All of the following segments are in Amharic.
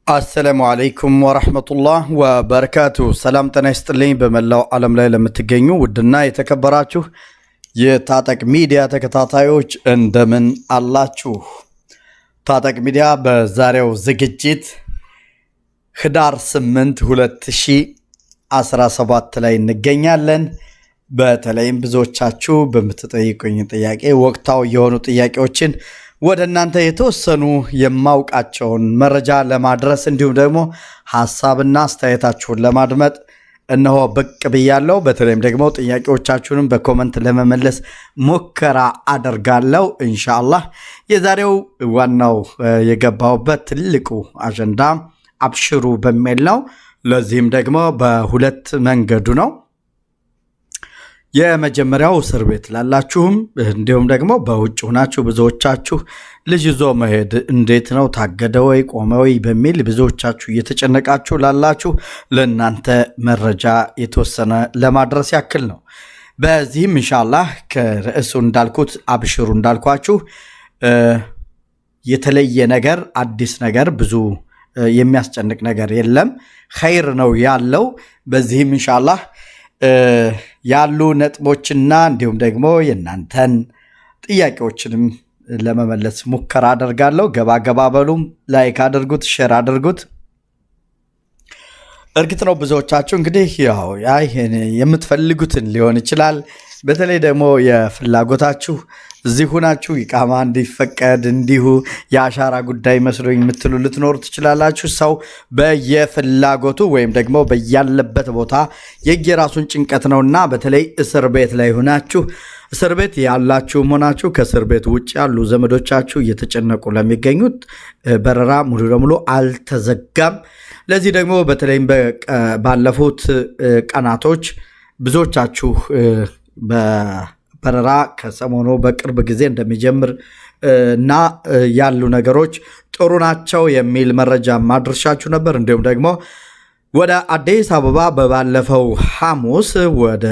السلام عليكم ورحمة الله وبركاته. سلام تنستلين بملاو عالم ላይ ለምትገኙ ውድና የተከበራችሁ የታጠቅ ሚዲያ ተከታታዮች እንደምን አላችሁ? ታጠቅ ሚዲያ በዛሬው ዝግጅት ህዳር 8 2017 ላይ እንገኛለን። በተለይም ብዙዎቻችሁ በምትጠይቁኝ ጥያቄ ወቅታው የሆኑ ጥያቄዎችን ወደ እናንተ የተወሰኑ የማውቃቸውን መረጃ ለማድረስ እንዲሁም ደግሞ ሐሳብና አስተያየታችሁን ለማድመጥ እነሆ ብቅ ብያለሁ። በተለይም ደግሞ ጥያቄዎቻችሁንም በኮሜንት ለመመለስ ሙከራ አደርጋለሁ ኢንሻአላህ። የዛሬው ዋናው የገባውበት ትልቁ አጀንዳ አብሽሩ በሚል ነው። ለዚህም ደግሞ በሁለት መንገዱ ነው። የመጀመሪያው እስር ቤት ላላችሁም እንዲሁም ደግሞ በውጭ ሆናችሁ ብዙዎቻችሁ ልጅ ይዞ መሄድ እንዴት ነው ታገደ ወይ ቆመ ወይ በሚል ብዙዎቻችሁ እየተጨነቃችሁ ላላችሁ ለእናንተ መረጃ የተወሰነ ለማድረስ ያክል ነው። በዚህም ኢንሻአላህ ከርዕሱ እንዳልኩት አብሽሩ እንዳልኳችሁ የተለየ ነገር አዲስ ነገር ብዙ የሚያስጨንቅ ነገር የለም፣ ኸይር ነው ያለው። በዚህም ኢንሻአላህ ያሉ ነጥቦችና እንዲሁም ደግሞ የናንተን ጥያቄዎችንም ለመመለስ ሙከራ አደርጋለሁ። ገባ ገባ በሉም፣ ላይክ አድርጉት፣ ሼር አድርጉት። እርግጥ ነው ብዙዎቻችሁ እንግዲህ ያው የምትፈልጉትን ሊሆን ይችላል። በተለይ ደግሞ የፍላጎታችሁ እዚህ ሆናችሁ ኢቃማ እንዲፈቀድ እንዲሁ የአሻራ ጉዳይ መስሎኝ የምትሉ ልትኖሩ ትችላላችሁ። ሰው በየፍላጎቱ ወይም ደግሞ በያለበት ቦታ የየራሱን ጭንቀት ነውና በተለይ እስር ቤት ላይ ሆናችሁ እስር ቤት ያላችሁም ሆናችሁ ከእስር ቤት ውጭ ያሉ ዘመዶቻችሁ እየተጨነቁ ለሚገኙት በረራ ሙሉ ለሙሉ አልተዘጋም። ለዚህ ደግሞ በተለይም ባለፉት ቀናቶች ብዙዎቻችሁ በበረራ ከሰሞኑ በቅርብ ጊዜ እንደሚጀምር እና ያሉ ነገሮች ጥሩ ናቸው የሚል መረጃ ማድረሻችሁ ነበር። እንዲሁም ደግሞ ወደ አዲስ አበባ በባለፈው ሐሙስ ወደ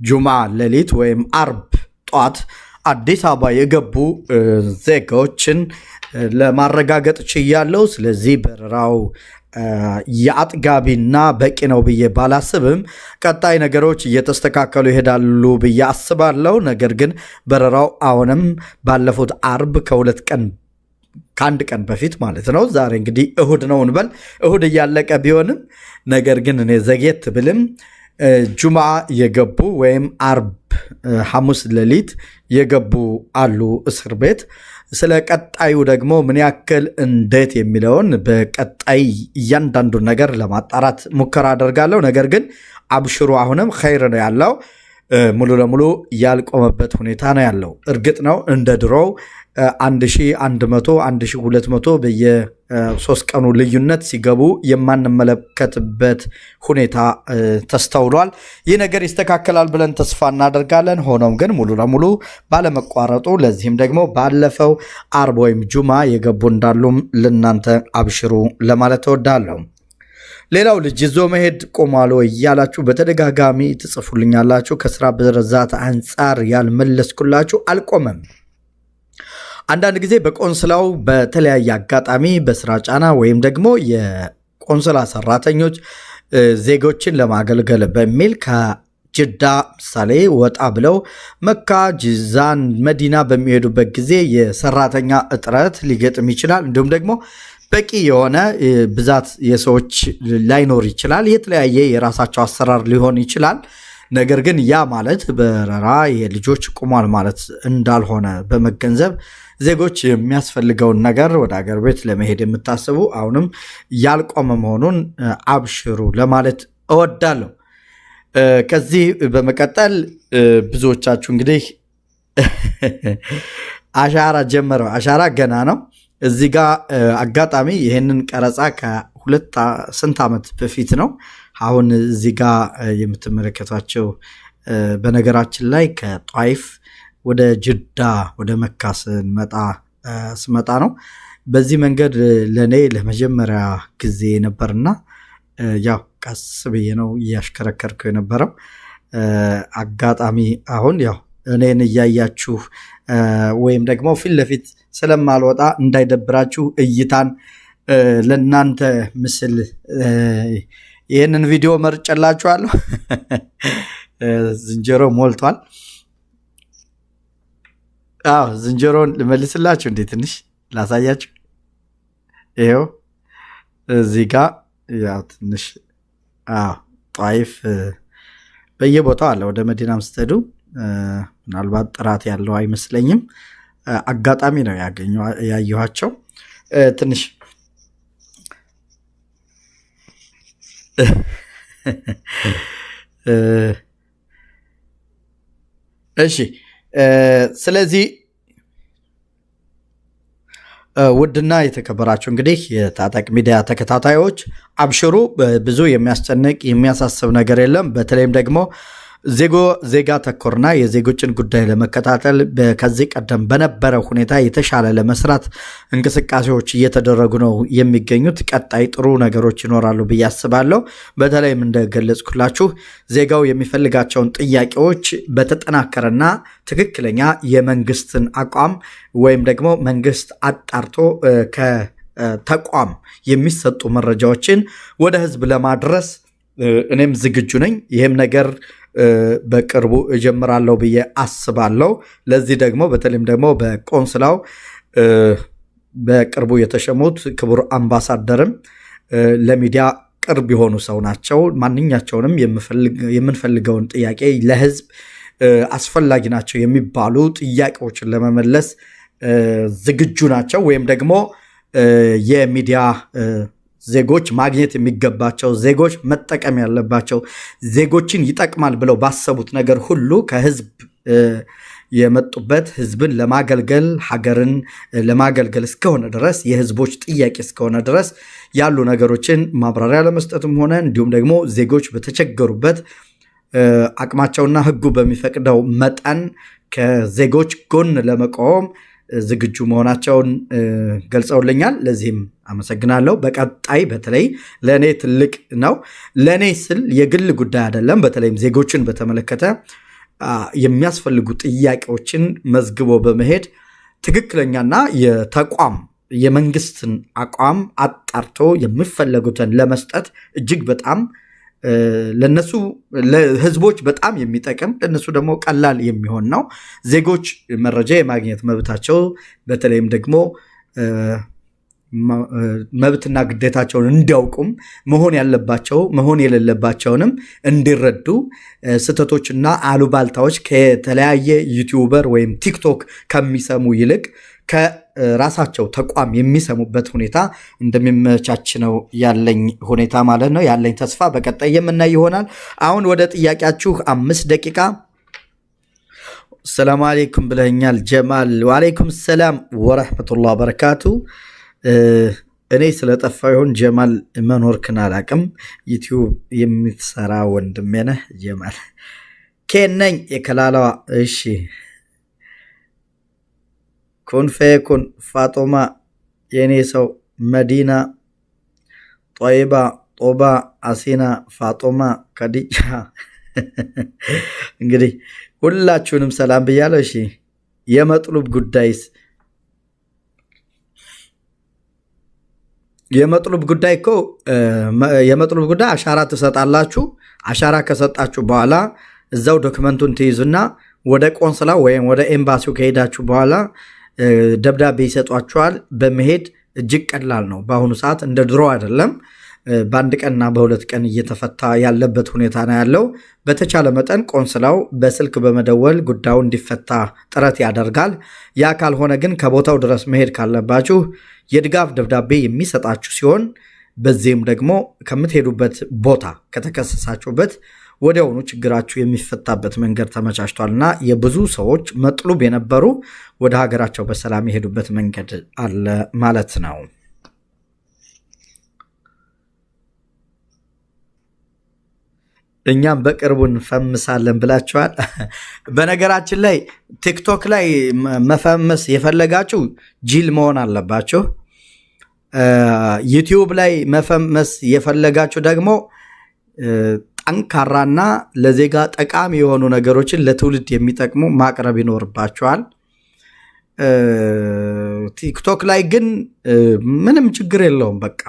ጁማ ሌሊት ወይም አርብ ጧት አዲስ አበባ የገቡ ዜጎችን ለማረጋገጥ ችያለሁ። ስለዚህ በረራው የአጥጋቢና በቂ ነው ብዬ ባላስብም ቀጣይ ነገሮች እየተስተካከሉ ይሄዳሉ ብዬ አስባለሁ። ነገር ግን በረራው አሁንም ባለፉት አርብ ከአንድ ቀን በፊት ማለት ነው። ዛሬ እንግዲህ እሁድ ነው እንበል፣ እሁድ እያለቀ ቢሆንም ነገር ግን እኔ ዘግየት ብልም ጁማ የገቡ ወይም አርብ ሐሙስ ሌሊት የገቡ አሉ እስር ቤት። ስለ ቀጣዩ ደግሞ ምን ያክል እንዴት የሚለውን በቀጣይ እያንዳንዱን ነገር ለማጣራት ሙከራ አደርጋለሁ። ነገር ግን አብሽሩ አሁንም ኸይር ነው ያለው፣ ሙሉ ለሙሉ ያልቆመበት ሁኔታ ነው ያለው። እርግጥ ነው እንደ ድሮው 1100 1200 በየ3 ቀኑ ልዩነት ሲገቡ የማንመለከትበት ሁኔታ ተስተውሏል። ይህ ነገር ይስተካከላል ብለን ተስፋ እናደርጋለን። ሆኖም ግን ሙሉ ለሙሉ ባለመቋረጡ ለዚህም ደግሞ ባለፈው አርብ ወይም ጁማ የገቡ እንዳሉም ልናንተ አብሽሩ ለማለት እወዳለሁ። ሌላው ልጅ ይዞ መሄድ ቆሟል እያላችሁ በተደጋጋሚ ትጽፉልኛላችሁ። ከስራ ብዛት አንጻር ያልመለስኩላችሁ አልቆመም። አንዳንድ ጊዜ በቆንስላው በተለያየ አጋጣሚ በስራ ጫና ወይም ደግሞ የቆንስላ ሰራተኞች ዜጎችን ለማገልገል በሚል ከጅዳ ምሳሌ ወጣ ብለው መካ፣ ጂዛን፣ መዲና በሚሄዱበት ጊዜ የሰራተኛ እጥረት ሊገጥም ይችላል። እንዲሁም ደግሞ በቂ የሆነ ብዛት የሰዎች ላይኖር ይችላል። የተለያየ የራሳቸው አሰራር ሊሆን ይችላል። ነገር ግን ያ ማለት በረራ የልጆች ቁሟል ማለት እንዳልሆነ በመገንዘብ ዜጎች የሚያስፈልገውን ነገር ወደ አገር ቤት ለመሄድ የምታስቡ አሁንም ያልቆመ መሆኑን አብሽሩ ለማለት እወዳለሁ። ከዚህ በመቀጠል ብዙዎቻችሁ እንግዲህ አሻራ ጀመረው። አሻራ ገና ነው። እዚህ ጋር አጋጣሚ ይህንን ቀረጻ ስንት ዓመት በፊት ነው። አሁን እዚህ ጋር የምትመለከቷቸው በነገራችን ላይ ከጧይፍ ወደ ጅዳ ወደ መካ ስመጣ ነው። በዚህ መንገድ ለእኔ ለመጀመሪያ ጊዜ ነበርና ያው ቀስ ብዬ ነው እያሽከረከርኩ የነበረው። አጋጣሚ አሁን ያው እኔን እያያችሁ ወይም ደግሞ ፊት ለፊት ስለማልወጣ እንዳይደብራችሁ እይታን ለእናንተ ምስል ይህንን ቪዲዮ መርጨላችኋለሁ። ዝንጀሮ ሞልቷል። ዝንጀሮን ልመልስላችሁ እንዴ? ትንሽ ላሳያችሁ። ይሄው እዚህ ጋር ያው ትንሽ ጧይፍ በየቦታው አለ። ወደ መዲናም ስትሄዱ ምናልባት ጥራት ያለው አይመስለኝም። አጋጣሚ ነው ያየኋቸው። ትንሽ እሺ። ስለዚህ ውድና የተከበራችሁ እንግዲህ የታጠቅ ሚዲያ ተከታታዮች አብሽሩ። ብዙ የሚያስጨንቅ የሚያሳስብ ነገር የለም። በተለይም ደግሞ ዜጋ ተኮርና የዜጎችን ጉዳይ ለመከታተል ከዚህ ቀደም በነበረው ሁኔታ የተሻለ ለመስራት እንቅስቃሴዎች እየተደረጉ ነው የሚገኙት። ቀጣይ ጥሩ ነገሮች ይኖራሉ ብዬ አስባለሁ። በተለይም እንደገለጽኩላችሁ ዜጋው የሚፈልጋቸውን ጥያቄዎች በተጠናከረና ትክክለኛ የመንግስትን አቋም ወይም ደግሞ መንግስት አጣርቶ ከተቋም የሚሰጡ መረጃዎችን ወደ ህዝብ ለማድረስ እኔም ዝግጁ ነኝ። ይህም ነገር በቅርቡ እጀምራለሁ ብዬ አስባለሁ። ለዚህ ደግሞ በተለይም ደግሞ በቆንስላው በቅርቡ የተሸሙት ክቡር አምባሳደርም ለሚዲያ ቅርብ የሆኑ ሰው ናቸው። ማንኛቸውንም የምንፈልገውን ጥያቄ ለህዝብ አስፈላጊ ናቸው የሚባሉ ጥያቄዎችን ለመመለስ ዝግጁ ናቸው። ወይም ደግሞ የሚዲያ ዜጎች ማግኘት የሚገባቸው ዜጎች መጠቀም ያለባቸው ዜጎችን ይጠቅማል ብለው ባሰቡት ነገር ሁሉ ከህዝብ የመጡበት ህዝብን ለማገልገል ሀገርን ለማገልገል እስከሆነ ድረስ የህዝቦች ጥያቄ እስከሆነ ድረስ ያሉ ነገሮችን ማብራሪያ ለመስጠትም ሆነ እንዲሁም ደግሞ ዜጎች በተቸገሩበት አቅማቸውና ህጉ በሚፈቅደው መጠን ከዜጎች ጎን ለመቆም ዝግጁ መሆናቸውን ገልጸውልኛል። ለዚህም አመሰግናለሁ። በቀጣይ በተለይ ለእኔ ትልቅ ነው። ለእኔ ስል የግል ጉዳይ አይደለም። በተለይም ዜጎችን በተመለከተ የሚያስፈልጉ ጥያቄዎችን መዝግቦ በመሄድ ትክክለኛና የተቋም የመንግስትን አቋም አጣርቶ የሚፈለጉትን ለመስጠት እጅግ በጣም ለነሱ ለህዝቦች በጣም የሚጠቅም ለነሱ ደግሞ ቀላል የሚሆን ነው። ዜጎች መረጃ የማግኘት መብታቸው በተለይም ደግሞ መብትና ግዴታቸውን እንዲያውቁም መሆን ያለባቸው መሆን የሌለባቸውንም እንዲረዱ ስህተቶችና አሉባልታዎች ከተለያየ ዩቲዩበር ወይም ቲክቶክ ከሚሰሙ ይልቅ ከራሳቸው ተቋም የሚሰሙበት ሁኔታ እንደሚመቻች ነው ያለኝ ሁኔታ ማለት ነው። ያለኝ ተስፋ በቀጣይ የምናይ ይሆናል። አሁን ወደ ጥያቄያችሁ 5 ደቂቃ። ሰላም አለይኩም ብለኛል ጀማል። ወአለይኩም ሰላም ወረሕመቱላህ በረካቱ። እኔ ስለጠፋ ይሆን ጀማል መኖርክን አላቅም። ዩቲዩብ የምትሰራ ወንድሜ ነህ ጀማል። ኬነኝ የከላላዋ። እሺ ኩን ፈየኩን ፋጦማ የኔ ሰው መዲና ጦይባ ጦባ አሲና ፋጦማ ከዲጃ። እንግዲህ ሁላችሁንም ሰላም ብያለሁ። እሺ የመጥሉብ ጉዳይስ የመጥሉብ ጉዳይ እኮ የመጥሉብ ጉዳይ አሻራ ትሰጣላችሁ። አሻራ ከሰጣችሁ በኋላ እዛው ዶክመንቱን ትይዙና ወደ ቆንስላ ወይም ወደ ኤምባሲው ከሄዳችሁ በኋላ ደብዳቤ ይሰጧችኋል። በመሄድ እጅግ ቀላል ነው። በአሁኑ ሰዓት እንደ ድሮ አይደለም። በአንድ ቀንና በሁለት ቀን እየተፈታ ያለበት ሁኔታ ነው ያለው። በተቻለ መጠን ቆንስላው በስልክ በመደወል ጉዳዩ እንዲፈታ ጥረት ያደርጋል። ያ ካልሆነ ግን ከቦታው ድረስ መሄድ ካለባችሁ የድጋፍ ደብዳቤ የሚሰጣችሁ ሲሆን በዚህም ደግሞ ከምትሄዱበት ቦታ ከተከሰሳችሁበት ወዲያውኑ ችግራችሁ የሚፈታበት መንገድ ተመቻችቷልና የብዙ ሰዎች መጥሉብ የነበሩ ወደ ሀገራቸው በሰላም የሄዱበት መንገድ አለ ማለት ነው። እኛም በቅርቡ እንፈምሳለን ብላችኋል። በነገራችን ላይ ቲክቶክ ላይ መፈመስ የፈለጋችሁ ጅል መሆን አለባችሁ። ዩቲዩብ ላይ መፈመስ የፈለጋችሁ ደግሞ ጠንካራና ለዜጋ ጠቃሚ የሆኑ ነገሮችን ለትውልድ የሚጠቅሙ ማቅረብ ይኖርባችኋል። ቲክቶክ ላይ ግን ምንም ችግር የለውም። በቃ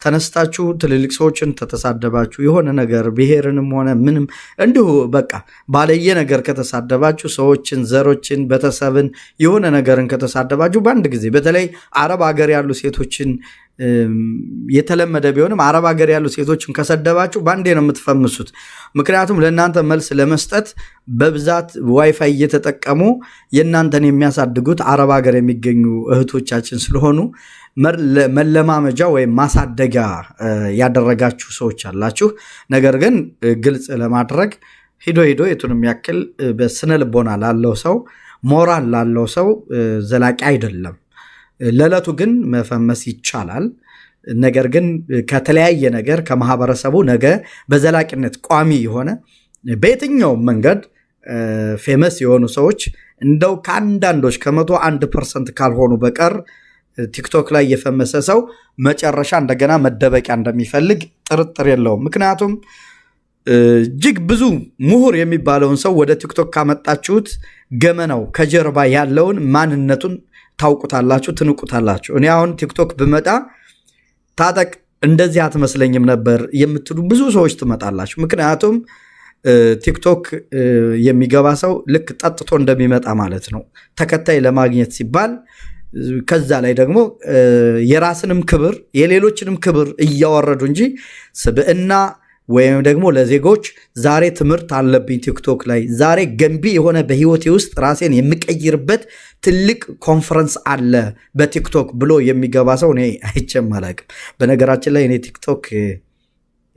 ተነስታችሁ ትልልቅ ሰዎችን ተተሳደባችሁ የሆነ ነገር ብሔርንም ሆነ ምንም እንዲሁ በቃ ባለየ ነገር ከተሳደባችሁ ሰዎችን፣ ዘሮችን፣ ቤተሰብን የሆነ ነገርን ከተሳደባችሁ በአንድ ጊዜ በተለይ አረብ ሀገር ያሉ ሴቶችን የተለመደ ቢሆንም አረብ ሀገር ያሉ ሴቶችን ከሰደባችሁ በአንዴ ነው የምትፈምሱት። ምክንያቱም ለእናንተ መልስ ለመስጠት በብዛት ዋይፋይ እየተጠቀሙ የእናንተን የሚያሳድጉት አረብ ሀገር የሚገኙ እህቶቻችን ስለሆኑ መለማመጃ ወይም ማሳደጊያ ያደረጋችሁ ሰዎች አላችሁ። ነገር ግን ግልጽ ለማድረግ ሂዶ የቱንም ያክል በስነ ልቦና ላለው ሰው ሞራል ላለው ሰው ዘላቂ አይደለም። ለዕለቱ ግን መፈመስ ይቻላል። ነገር ግን ከተለያየ ነገር ከማህበረሰቡ ነገ በዘላቂነት ቋሚ የሆነ በየትኛውም መንገድ ፌመስ የሆኑ ሰዎች እንደው ከአንዳንዶች ከ101% ካልሆኑ በቀር ቲክቶክ ላይ የፈመሰ ሰው መጨረሻ እንደገና መደበቂያ እንደሚፈልግ ጥርጥር የለውም። ምክንያቱም እጅግ ብዙ ምሁር የሚባለውን ሰው ወደ ቲክቶክ ካመጣችሁት ገመናው ከጀርባ ያለውን ማንነቱን ታውቁታላችሁ፣ ትንቁታላችሁ። እኔ አሁን ቲክቶክ ብመጣ ታጠቅ እንደዚህ አትመስለኝም ነበር የምትሉ ብዙ ሰዎች ትመጣላችሁ። ምክንያቱም ቲክቶክ የሚገባ ሰው ልክ ጠጥቶ እንደሚመጣ ማለት ነው። ተከታይ ለማግኘት ሲባል ከዛ ላይ ደግሞ የራስንም ክብር የሌሎችንም ክብር እያወረዱ እንጂ ስብዕና ወይም ደግሞ ለዜጎች ዛሬ ትምህርት አለብኝ ቲክቶክ ላይ ዛሬ ገንቢ የሆነ በህይወቴ ውስጥ ራሴን የምቀይርበት ትልቅ ኮንፈረንስ አለ በቲክቶክ ብሎ የሚገባ ሰው እኔ አይቼም አላውቅም። በነገራችን ላይ እኔ ቲክቶክ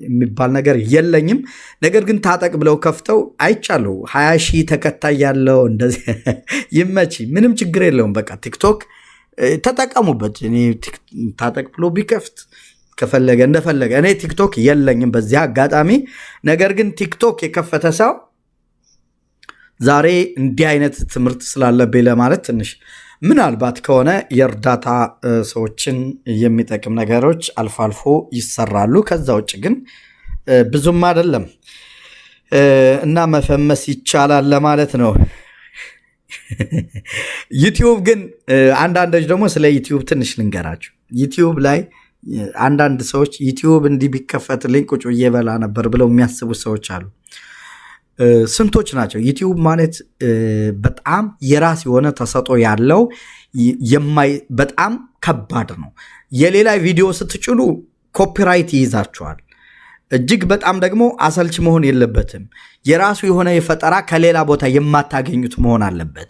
የሚባል ነገር የለኝም። ነገር ግን ታጠቅ ብለው ከፍተው አይቻለሁ። 20 ሺህ ተከታይ ያለው እንደዚህ ይመች፣ ምንም ችግር የለውም። በቃ ቲክቶክ ተጠቀሙበት። እኔ ታጠቅ ብሎ ቢከፍት ከፈለገ እንደፈለገ። እኔ ቲክቶክ የለኝም በዚህ አጋጣሚ። ነገር ግን ቲክቶክ የከፈተ ሰው ዛሬ እንዲህ አይነት ትምህርት ስላለብኝ ለማለት ትንሽ ምናልባት ከሆነ የእርዳታ ሰዎችን የሚጠቅም ነገሮች አልፎ አልፎ ይሰራሉ። ከዛ ውጭ ግን ብዙም አይደለም እና መፈመስ ይቻላል ለማለት ነው። ዩቲዩብ ግን አንዳንዶች ደግሞ ስለ ዩቲዩብ ትንሽ ልንገራችሁ። ዩቲዩብ ላይ አንዳንድ ሰዎች ዩቲዩብ እንዲህ ቢከፈትልኝ ቁጭ ብዬ በላ ነበር ብለው የሚያስቡ ሰዎች አሉ። ስንቶች ናቸው? ዩቲዩብ ማለት በጣም የራስ የሆነ ተሰጦ ያለው በጣም ከባድ ነው። የሌላ ቪዲዮ ስትጭኑ ኮፒራይት ይይዛቸዋል። እጅግ በጣም ደግሞ አሰልች መሆን የለበትም። የራሱ የሆነ የፈጠራ ከሌላ ቦታ የማታገኙት መሆን አለበት።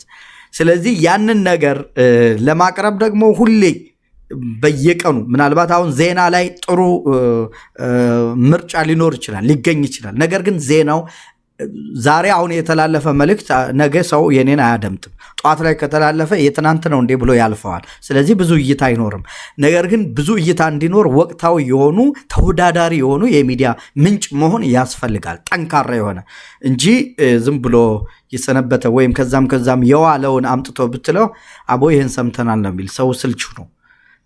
ስለዚህ ያንን ነገር ለማቅረብ ደግሞ ሁሌ በየቀኑ ምናልባት አሁን ዜና ላይ ጥሩ ምርጫ ሊኖር ይችላል፣ ሊገኝ ይችላል። ነገር ግን ዜናው ዛሬ አሁን የተላለፈ መልእክት ነገ ሰው የኔን አያደምጥም። ጠዋት ላይ ከተላለፈ የትናንት ነው እንዴ ብሎ ያልፈዋል። ስለዚህ ብዙ እይታ አይኖርም። ነገር ግን ብዙ እይታ እንዲኖር ወቅታዊ የሆኑ ተወዳዳሪ የሆኑ የሚዲያ ምንጭ መሆን ያስፈልጋል። ጠንካራ የሆነ እንጂ ዝም ብሎ የሰነበተ ወይም ከዛም የዋለውን አምጥቶ ብትለው አቦ ይህን ሰምተናል ነው የሚል ሰው ስልቹ ነው።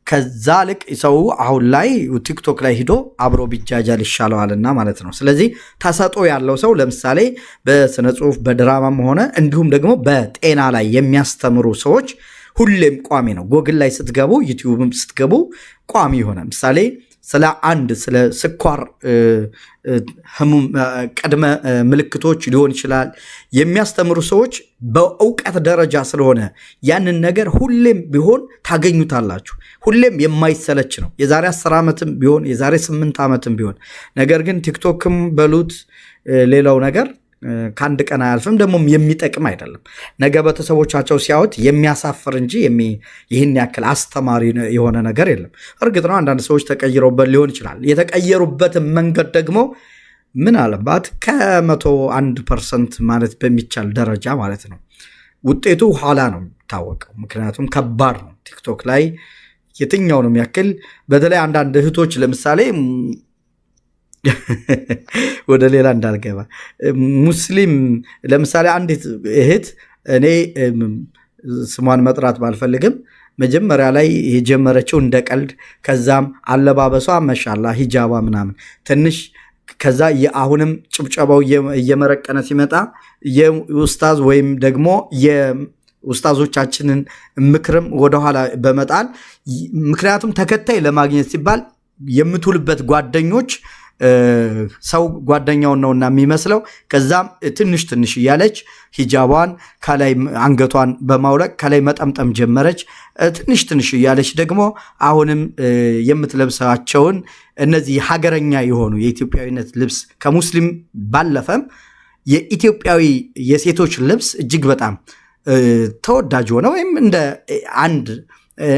ከዛ ልቅ ሰው አሁን ላይ ቲክቶክ ላይ ሂዶ አብሮ ቢጃጃል ይሻለዋልና ማለት ነው። ስለዚህ ተሰጦ ያለው ሰው ለምሳሌ በስነ ጽሁፍ በድራማም ሆነ እንዲሁም ደግሞ በጤና ላይ የሚያስተምሩ ሰዎች ሁሌም ቋሚ ነው። ጎግል ላይ ስትገቡ ዩቲዩብም ስትገቡ ቋሚ የሆነ ምሳሌ ስለ ስኳር ህሙም ቅድመ ምልክቶች ሊሆን ይችላል የሚያስተምሩ ሰዎች በእውቀት ደረጃ ስለሆነ ያንን ነገር ሁሌም ቢሆን ታገኙታላችሁ። ሁሌም የማይሰለች ነው። የዛሬ 10 ዓመትም ቢሆን የዛሬ 8 ዓመትም ቢሆን። ነገር ግን ቲክቶክም በሉት ሌላው ነገር ከአንድ ቀን አያልፍም፣ ደግሞ የሚጠቅም አይደለም። ነገ ቤተሰቦቻቸው ሲያዩት የሚያሳፍር እንጂ ይህን ያክል አስተማሪ የሆነ ነገር የለም። እርግጥ ነው አንዳንድ ሰዎች ተቀይረውበት ሊሆን ይችላል። የተቀየሩበትን መንገድ ደግሞ ምናልባት ከ101% ማለት በሚቻል ደረጃ ማለት ነው። ውጤቱ ኋላ ነው የሚታወቀው። ምክንያቱም ከባድ ነው። ቲክቶክ ላይ የትኛውንም ያክል በተለይ አንዳንድ እህቶች ለምሳሌ ወደ ሌላ እንዳልገባ ሙስሊም ለምሳሌ አንዲት እህት እኔ ስሟን መጥራት ባልፈልግም መጀመሪያ ላይ የጀመረችው እንደ ቀልድ፣ ከዛም አለባበሷ መሻላ ሂጃባ ምናምን ትንሽ ከዛ አሁንም ጭብጨባው እየመረቀነ ሲመጣ የኡስታዝ ወይም ደግሞ ኡስታዞቻችንን ምክርም ወደኋላ በመጣል ምክንያቱም ተከታይ ለማግኘት ሲባል የምትውልበት ጓደኞች ሰው ጓደኛውን ነውና የሚመስለው ከዛም ትንሽ እያለች ሂጃቧን ከላይ አንገቷን በማውለቅ ከላይ መጠምጠም ጀመረች። ትንሽ እያለች ደግሞ አሁንም የምትለብሳቸውን እነዚህ ሀገረኛ የሆኑ የኢትዮጵያዊነት ልብስ ከሙስሊም ባለፈም የኢትዮጵያዊ የሴቶች ልብስ እጅግ በጣም ተወዳጅ ሆነ ወይም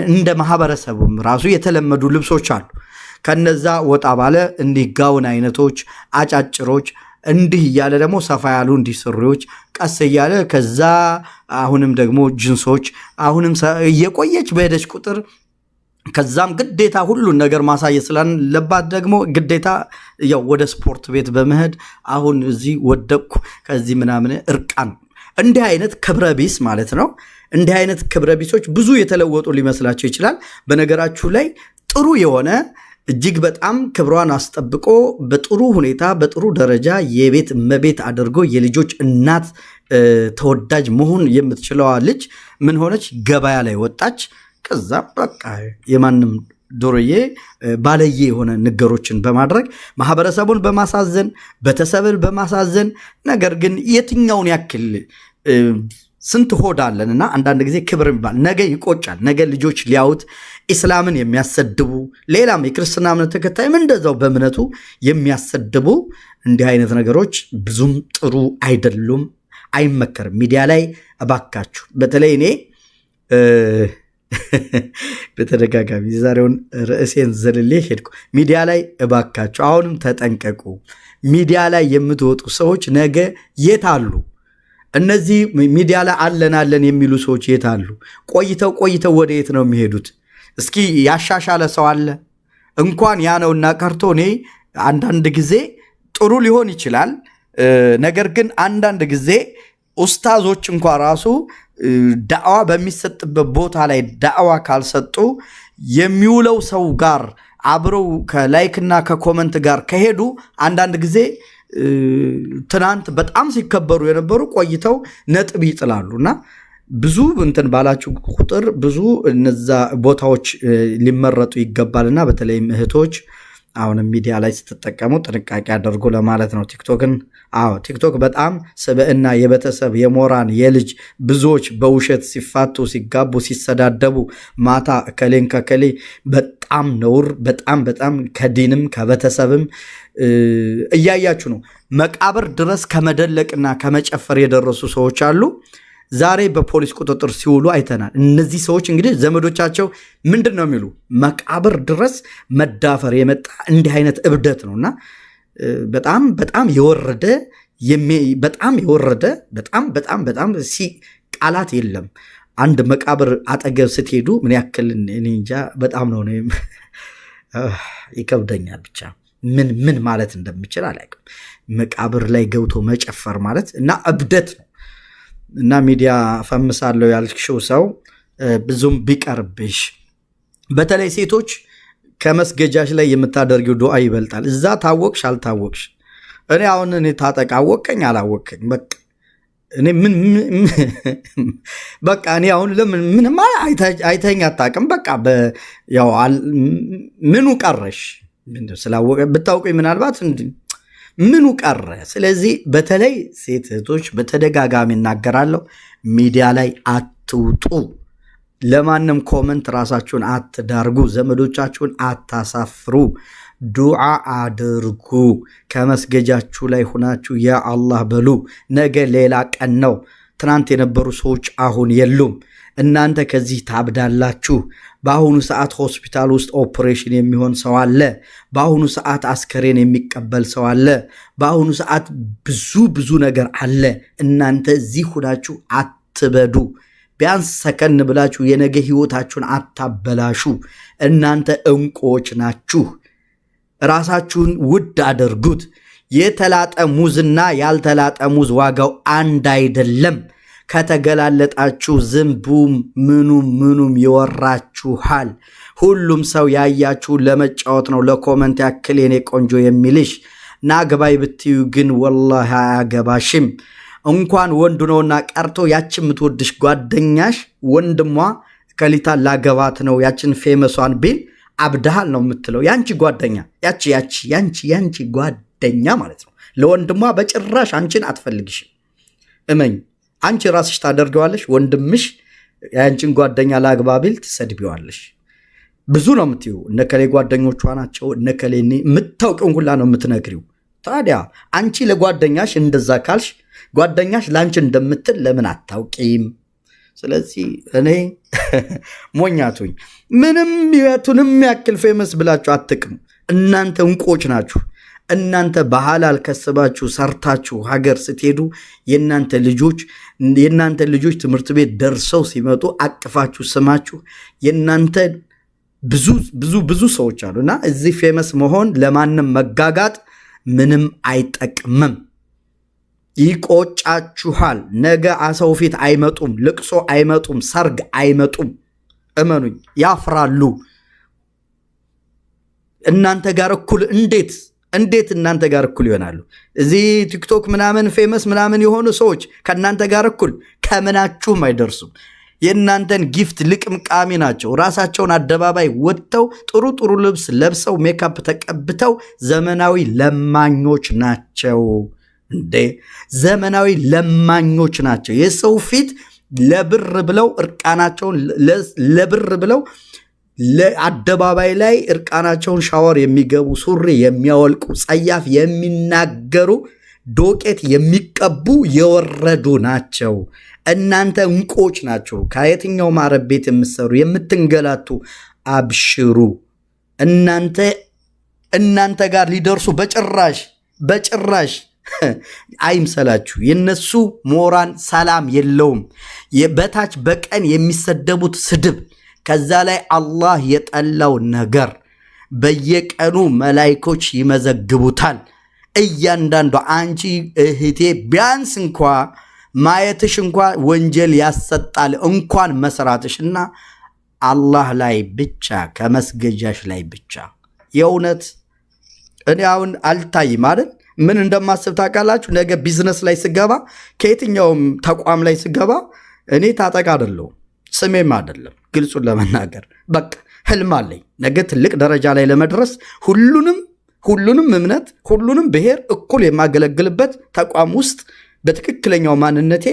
እንደ ማህበረሰቡም ራሱ የተለመዱ ልብሶች አሉ። ከነዛ ወጣ ባለ እንዲህ ጋውን አይነቶች አጫጭሮች እንዲህ እያለ ደግሞ ሰፋ ያሉ እንዲህ ሱሪዎች ቀስ እያለ ከዛ አሁንም ደግሞ ጅንሶች አሁንም እየቆየች በሄደች ቁጥር ከዛም ግዴታ ሁሉን ነገር ማሳየት ስላለባት ደግሞ ግዴታ ያው ወደ ስፖርት ቤት በመሄድ አሁን እዚህ ወደቅኩ ከዚህ ምናምን እርቃን እንዲህ አይነት ክብረ ቢስ ማለት ነው። እንዲህ አይነት ክብረ ቢሶች ብዙ የተለወጡ ሊመስላቸው ይችላል። በነገራችሁ ላይ ጥሩ የሆነ እጅግ በጣም ክብሯን አስጠብቆ በጥሩ ሁኔታ በጥሩ ደረጃ የቤት እመቤት አድርጎ የልጆች እናት ተወዳጅ መሆን የምትችለዋ ልጅ ምን ሆነች? ገበያ ላይ ወጣች። ከዛ በቃ የማንም ዶሮዬ ባለየ የሆነ ንገሮችን በማድረግ ማህበረሰቡን በማሳዘን ቤተሰብን በማሳዘን ነገር ግን የትኛውን ያክል ስንት ሆዳለን እና አንዳንድ ጊዜ ክብር የሚባል ነገ ይቆጫል። ነገ ልጆች ሊያዩት ኢስላምን የሚያሰድቡ ሌላም የክርስትና እምነት ተከታይም እንደዛው በእምነቱ የሚያሰድቡ እንዲህ አይነት ነገሮች ብዙም ጥሩ አይደሉም፣ አይመከርም። ሚዲያ ላይ እባካችሁ በተለይ እኔ በተደጋጋሚ ዛሬውን ርዕሴን ዘልሌ ሄድኩ። ሚዲያ ላይ እባካችሁ አሁንም ተጠንቀቁ። ሚዲያ ላይ የምትወጡ ሰዎች ነገ የት አሉ? እነዚህ ሚዲያ ላይ አለን የሚሉ ሰዎች የት አሉ? ቆይተው ወደ የት ነው የሚሄዱት? እስኪ ያሻሻለ ሰው አለ? እንኳን ያ ነውና ቀርቶ እኔ አንዳንድ ጊዜ ጥሩ ሊሆን ይችላል። ነገር ግን አንዳንድ ጊዜ ኡስታዞች እንኳ ራሱ ዳዕዋ በሚሰጥበት ቦታ ላይ ዳዕዋ ካልሰጡ የሚውለው ሰው ጋር አብረው ከላይክና ከኮመንት ጋር ከሄዱ አንዳንድ ጊዜ ትናንት በጣም ሲከበሩ የነበሩ ቆይተው ነጥብ ይጥላሉ እና ብዙ እንትን ባላችሁ ቁጥር ብዙ እነዛ ቦታዎች ሊመረጡ ይገባልና በተለይም እህቶች አሁንም ሚዲያ ላይ ስትጠቀሙ ጥንቃቄ አድርጉ ለማለት ነው። ቲክቶክ በጣም ስብዕና የቤተሰብ የሞራን የልጅ ብዙዎች በውሸት ሲፋቱ ሲጋቡ ሲሰዳደቡ ማታ ከሌን ከከሌ በጣም ነውር በጣም ከዲንም ከቤተሰብም እያያችሁ ነው። መቃብር ድረስ ከመደለቅና ከመጨፈር የደረሱ ሰዎች አሉ። ዛሬ በፖሊስ ቁጥጥር ሲውሉ አይተናል። እነዚህ ሰዎች እንግዲህ ዘመዶቻቸው ምንድን ነው የሚሉ መቃብር ድረስ መዳፈር የመጣ እንዲህ አይነት እብደት ነውና በጣም የወረደ በጣም ቃላት የለም። አንድ መቃብር አጠገብ ስትሄዱ ምን ያክል እኔ እንጃ በጣም ነው ይከብደኛል። ብቻ ምን ማለት እንደምችል አላውቅም። መቃብር ላይ ገብቶ መጨፈር ማለት እና እብደት ነው። እና ሚዲያ ፈምሳለሁ ያልሽው ሰው ብዙም ቢቀርብሽ፣ በተለይ ሴቶች ከመስገጃሽ ላይ የምታደርጊው ዱዓ ይበልጣል። እዛ ታወቅሽ አልታወቅሽ እኔ ታጠቅ አወቀኝ አላወቀኝ በቃ እኔ አሁን ምንም አይተኝ አታውቅም። በቃ ያው ምኑ ቀረሽ? ስላወቀ ብታውቁኝ ምናልባት ምኑ ቀረ? ስለዚህ በተለይ ሴት እህቶች በተደጋጋሚ እናገራለሁ፣ ሚዲያ ላይ አትውጡ። ለማንም ኮመንት ራሳችሁን አትዳርጉ። ዘመዶቻችሁን አታሳፍሩ። ዱዓ አድርጉ። ከመስገጃችሁ ላይ ሁናችሁ ያ አላህ በሉ። ነገ ሌላ ቀን ነው። ትናንት የነበሩ ሰዎች አሁን የሉም። እናንተ ከዚህ ታብዳላችሁ። በአሁኑ ሰዓት ሆስፒታል ውስጥ ኦፕሬሽን የሚሆን ሰው አለ። በአሁኑ ሰዓት አስከሬን የሚቀበል ሰው አለ። በአሁኑ ሰዓት ብዙ ነገር አለ። እናንተ እዚህ ሁናችሁ አትበዱ። ቢያንስ ሰከን ብላችሁ የነገ ህይወታችሁን አታበላሹ። እናንተ እንቁዎች ናችሁ። ራሳችሁን ውድ አድርጉት። የተላጠ ሙዝና ያልተላጠ ሙዝ ዋጋው አንድ አይደለም። ከተገላለጣችሁ ዝንቡም ምኑም ይወራችኋል። ሁሉም ሰው ያያችሁ ለመጫወት ነው፣ ለኮመንት ያክል የኔ ቆንጆ የሚልሽ ናገባይ ብትዩ ግን ወላሂ አያገባሽም። እንኳን ወንድ ነውና ቀርቶ ያቺ የምትወድሽ ጓደኛሽ ወንድሟ ከሊታ ላገባት ነው ያችን ፌመሷን ቢል አብዳሃል ነው የምትለው። ያንቺ ጓደኛ ያንቺ ጓደኛ ማለት ነው። ለወንድሟ በጭራሽ አንቺን አትፈልግሽም። እመኝ፣ አንቺ ራስሽ ታደርገዋለሽ። ወንድምሽ ያንቺን ጓደኛ ላግባ ቢል ትሰድቢዋለሽ። ብዙ ነው የምትይው። እነከሌ ጓደኞቿ ናቸው፣ እነከሌ የምታውቂውን ሁላ ነው የምትነግሪው። ታዲያ አንቺ ለጓደኛሽ እንደዛ ካልሽ ጓደኛሽ ለአንቺ እንደምትል ለምን አታውቂም? ስለዚህ እኔ ሞኛቱኝ ምንም የቱንም ያክል ፌመስ ብላችሁ አትቅሙ። እናንተ እንቆች ናችሁ። እናንተ በሐላል ከስባችሁ ሰርታችሁ ሀገር ስትሄዱ የእናንተ ልጆች ትምህርት ቤት ደርሰው ሲመጡ አቅፋችሁ ስማችሁ የእናንተ ብዙ ሰዎች አሉ። እና እዚህ ፌመስ መሆን ለማንም መጋጋጥ ምንም አይጠቅምም። ይቆጫችኋል። ነገ አሰው ፊት አይመጡም፣ ልቅሶ አይመጡም፣ ሰርግ አይመጡም። እመኑኝ፣ ያፍራሉ። እናንተ ጋር እኩል እንዴት እናንተ ጋር እኩል ይሆናሉ? እዚህ ቲክቶክ ምናምን ፌመስ ምናምን የሆኑ ሰዎች ከእናንተ ጋር እኩል ከምናችሁም አይደርሱም። የእናንተን ጊፍት ልቅምቃሚ ናቸው። ራሳቸውን አደባባይ ወጥተው ጥሩ ልብስ ለብሰው ሜካፕ ተቀብተው ዘመናዊ ለማኞች ናቸው። እንዴ ዘመናዊ ለማኞች ናቸው። የሰው ፊት ለብር ብለው እርቃናቸውን ለብር ብለው ለአደባባይ ላይ እርቃናቸውን ሻወር የሚገቡ ሱሪ የሚያወልቁ ጸያፍ የሚናገሩ ዶቄት የሚቀቡ የወረዱ ናቸው። እናንተ እንቆች ናቸው። ከየትኛው ማረብ ቤት የምትሰሩ የምትንገላቱ አብሽሩ። እናንተ ጋር ሊደርሱ በጭራሽ አይምሰላችሁ። የነሱ ሞራን ሰላም የለውም። በታች በቀን የሚሰደቡት ስድብ፣ ከዛ ላይ አላህ የጠላው ነገር በየቀኑ መላይኮች ይመዘግቡታል። እያንዳንዱ አንቺ እህቴ ቢያንስ እንኳ ማየትሽ እንኳ ወንጀል ያሰጣል፣ እንኳን መስራትሽና አላህ ላይ ብቻ ከመስገጃሽ ላይ ብቻ። የእውነት እኔ አሁን አልታይም አይደል? ምን እንደማስብ ታውቃላችሁ? ነገ ቢዝነስ ላይ ስገባ፣ ከየትኛውም ተቋም ላይ ስገባ እኔ ታጠቅ አይደለሁም፣ ስሜም አይደለም። ግልጹን ለመናገር በቃ ህልም አለኝ ነገ ትልቅ ደረጃ ላይ ለመድረስ ሁሉንም እምነት ሁሉንም ብሔር እኩል የማገለግልበት ተቋም ውስጥ በትክክለኛው ማንነቴ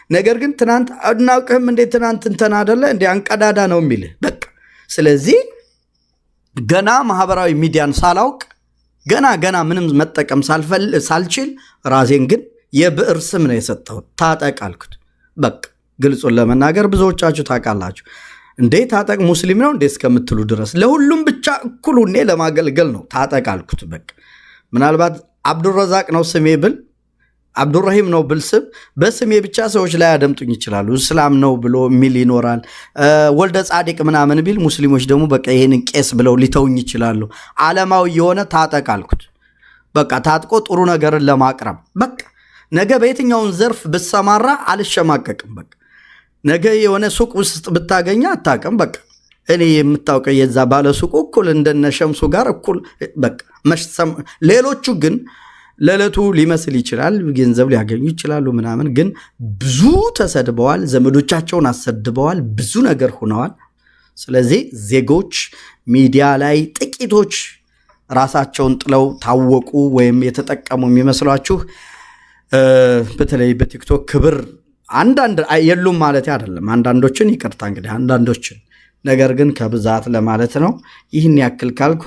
ነገር ግን ትናንት አናውቅህም እንዴ ትናንት እንተና አይደለ እንዴ አንቀዳዳ ነው የሚልህ በቃ። ስለዚህ ገና ማህበራዊ ሚዲያን ሳላውቅ ገና ምንም መጠቀም ሳልችል ራሴን ግን የብዕር ስም ነው የሰጠሁት፣ ታጠቅ አልኩት። በቃ ግልጹን ለመናገር ብዙዎቻችሁ ታውቃላችሁ። እንዴ ታጠቅ ሙስሊም ነው እንዴ እስከምትሉ ድረስ ለሁሉም ብቻ እኩል ሁኔ ለማገልገል ነው ታጠቅ አልኩት። በቃ ምናልባት አብዱረዛቅ ነው ስሜ ብል አብዱራሂም ነው ብል ስም በስሜ ብቻ ሰዎች ላይ ያደምጡኝ ይችላሉ። እስላም ነው ብሎ ሚል ይኖራል። ወልደ ጻድቅ ምናምን ቢል ሙስሊሞች ደግሞ በቃ ይሄንን ቄስ ብለው ሊተውኝ ይችላሉ። ዓለማዊ የሆነ ታጠቅ አልኩት። በቃ ታጥቆ ጥሩ ነገርን ለማቅረብ በቃ ነገ በየትኛውን ዘርፍ ብሰማራ አልሸማቀቅም። በቃ ነገ የሆነ ሱቅ ውስጥ ብታገኘ አታውቅም። በቃ እኔ የምታውቀው የዛ ባለ ሱቁ እኩል እንደነ ሸምሱ ጋር እኩል በቃ ሌሎቹ ግን ለዕለቱ ሊመስል ይችላል፣ ገንዘብ ሊያገኙ ይችላሉ ምናምን፣ ግን ብዙ ተሰድበዋል፣ ዘመዶቻቸውን አሰድበዋል፣ ብዙ ነገር ሆነዋል። ስለዚህ ዜጎች ሚዲያ ላይ ጥቂቶች ራሳቸውን ጥለው ታወቁ ወይም የተጠቀሙ የሚመስሏችሁ በተለይ በቲክቶክ ክብር አንዳንድ የሉም ማለት አይደለም። አንዳንዶችን ይቅርታ እንግዲህ አንዳንዶችን፣ ነገር ግን ከብዛት ለማለት ነው። ይህን ያክል ካልኩ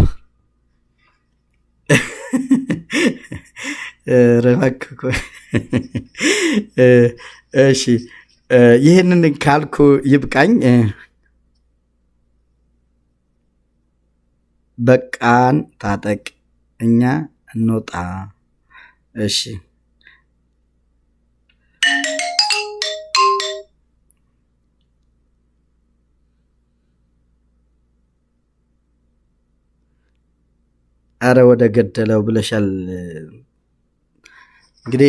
እሺ ይህንን ካልኩ ይብቃኝ። በቃን ታጠቅ እኛ እንውጣ። እሺ አረ ወደ ገደለው ብለሻል። እንግዲህ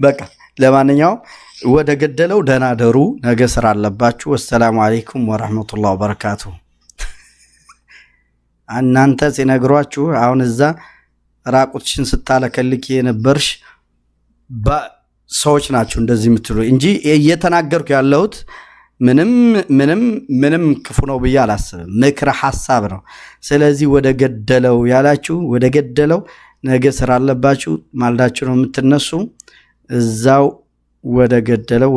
በቃ ለማንኛውም ወደ ገደለው ደህና ደሩ። ነገ ስራ አለባችሁ። ወሰላሙ አለይኩም ወራህመቱላሂ ወበረካቱ። እናንተ ሲነግሯችሁ አሁን እዛ ራቁትሽን ስታለከልክ የነበርሽ ሰዎች ናቸው እንደዚህ የምትሉ እንጂ እየተናገርኩ ያለሁት ምንም ክፉ ነው ብዬ አላስብም። ምክረ ሐሳብ ነው። ስለዚህ ወደ ገደለው ያላችሁ ወደ ገደለው ነገ ስራ አለባችሁ ማልዳችሁ ነው የምትነሱ እዛው ወደ ገደለው